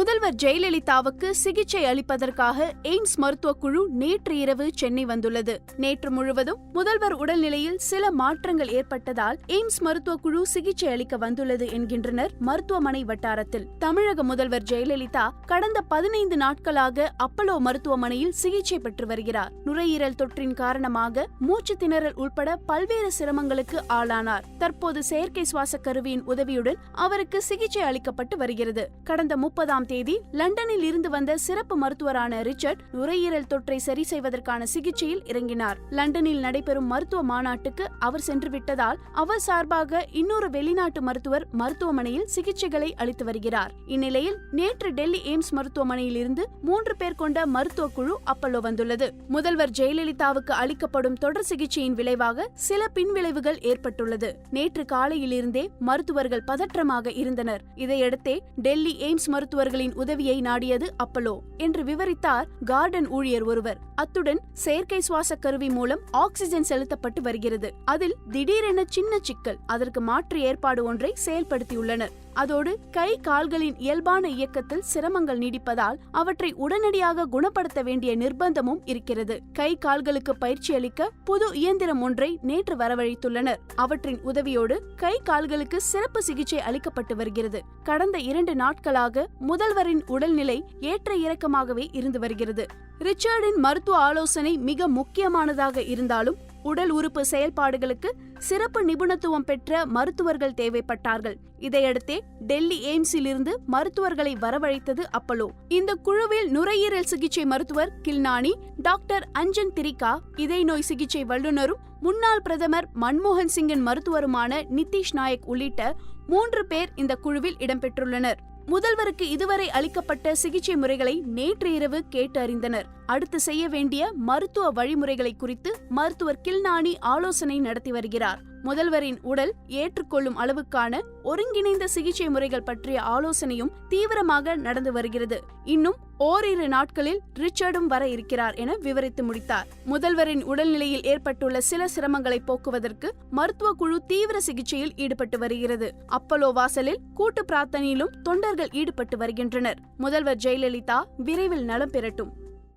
முதல்வர் ஜெயலலிதாவுக்கு சிகிச்சை அளிப்பதற்காக எய்ம்ஸ் மருத்துவ குழு நேற்று இரவு சென்னை வந்துள்ளது. நேற்று முழுவதும் முதல்வர் உடல்நிலையில் சில மாற்றங்கள் ஏற்பட்டதால் எய்ம்ஸ் மருத்துவ குழு சிகிச்சை அளிக்க வந்துள்ளது என்கின்றனர் மருத்துவமனை வட்டாரத்தில். தமிழக முதல்வர் ஜெயலலிதா கடந்த 15 நாட்களாக அப்பல்லோ மருத்துவமனையில் சிகிச்சை பெற்று வருகிறார். நுரையீரல் தொற்றின் காரணமாக மூச்சு திணறல் உட்பட பல்வேறு சிரமங்களுக்கு ஆளானார். தற்போது செயற்கை சுவாச கருவியின் உதவியுடன் அவருக்கு சிகிச்சை அளிக்கப்பட்டு வருகிறது. கடந்த 30ஆம் தேதி லண்டனில் இருந்து வந்த சிறப்பு மருத்துவரான ரிச்சர்ட் நுரையீரல் தொற்றை சரி செய்வதற்கான சிகிச்சையில் இறங்கினார். லண்டனில் நடைபெறும் மருத்துவ மாநாட்டுக்கு அவர் சென்று விட்டதால் அவர் சார்பாக இன்னொரு வெளிநாட்டு மருத்துவர் மருத்துவமனையில் சிகிச்சைகளை அளித்து வருகிறார். இந்நிலையில் நேற்று டெல்லி எய்ம்ஸ் மருத்துவமனையில் இருந்து 3 பேர் கொண்ட மருத்துவ குழு அப்பல்லோ வந்துள்ளது. முதல்வர் ஜெயலலிதாவுக்கு அளிக்கப்படும் தொடர் சிகிச்சையின் விளைவாக சில பின்விளைவுகள் ஏற்பட்டுள்ளது. நேற்று காலையிலிருந்தே மருத்துவர்கள் பதற்றமாக இருந்தனர். இதையடுத்தே டெல்லி எய்ம்ஸ் மருத்துவர்களின் உதவியை நாடியது அப்பல்லோ என்று விவரித்தார் கார்டன் ஊழியர் ஒருவர். அத்துடன் செயற்கை சுவாச கருவி மூலம் ஆக்சிஜன் செலுத்தப்பட்டு வருகிறது. அதில் திடீரென சின்ன சிக்கல். அதற்கு மாற்று ஏற்பாடு ஒன்றை செயல்படுத்தியுள்ளனர். அதோடு கை கால்களின் இயல்பான இயக்கத்தில் சிரமங்கள் நீடிப்பதால் அவற்றை உடனடியாக குணப்படுத்த வேண்டிய நிர்பந்தமும் இருக்கிறது. கை கால்களுக்கு பயிற்சி அளிக்க புது இயந்திரம் ஒன்றை நேற்று வரவழைத்துள்ளனர். அவற்றின் உதவியோடு கை கால்களுக்கு சிறப்பு சிகிச்சை அளிக்கப்பட்டு வருகிறது. கடந்த 2 நாட்களாக முதல்வரின் உடல்நிலை ஏற்ற இறக்கமாகவே இருந்து வருகிறது. ரிச்சர்டின் மருத்துவ ஆலோசனை மிக முக்கியமானதாக இருந்தாலும் உடல் உறுப்பு செயல்பாடுகளுக்கு சிறப்பு நிபுணத்துவம் பெற்ற மருத்துவர்கள் தேவைப்பட்டார்கள். இதையடுத்தே டெல்லி எய்ம்ஸில் இருந்து மருத்துவர்களை வரவழைத்தது அப்பல்லோ. இந்த குழுவில் நுரையீரல் சிகிச்சை மருத்துவர் கில்னானி, டாக்டர் அஞ்சன் திரிகா, இதய நோய் சிகிச்சை வல்லுநரும் முன்னாள் பிரதமர் மன்மோகன் சிங்கின் மருத்துவருமான நிதிஷ் நாயக் உள்ளிட்ட 3 பேர் இந்த குழுவில் இடம்பெற்றுள்ளனர். முதல்வருக்கு இதுவரை அளிக்கப்பட்ட சிகிச்சை முறைகளை நேற்று இரவு கேட்டு அறிந்தனர். அடுத்து செய்ய வேண்டிய மருத்துவ வழிமுறைகளை குறித்து மருத்துவர் கில்னானி ஆலோசனை நடத்தி வருகிறார். முதல்வரின் உடல் ஏற்றுக்கொள்ளும் அளவுக்கான ஒருங்கிணைந்த சிகிச்சை முறைகள் பற்றிய ஆலோசனையும் தீவிரமாக நடந்து வருகிறது. இன்னும் ஓரிரு நாட்களில் ரிச்சர்டும் வர இருக்கிறார் என விவரித்து முடித்தார். முதல்வரின் உடல்நிலையில் ஏற்பட்டுள்ள சில சிரமங்களை போக்குவதற்கு மருத்துவ குழு தீவிர சிகிச்சையில் ஈடுபட்டு வருகிறது. அப்பல்லோ வாசலில் கூட்டு பிரார்த்தனையிலும் தொண்டர்கள் ஈடுபட்டு வருகின்றனர். முதல்வர் ஜெயலலிதா விரைவில் நலம் பெறட்டும்.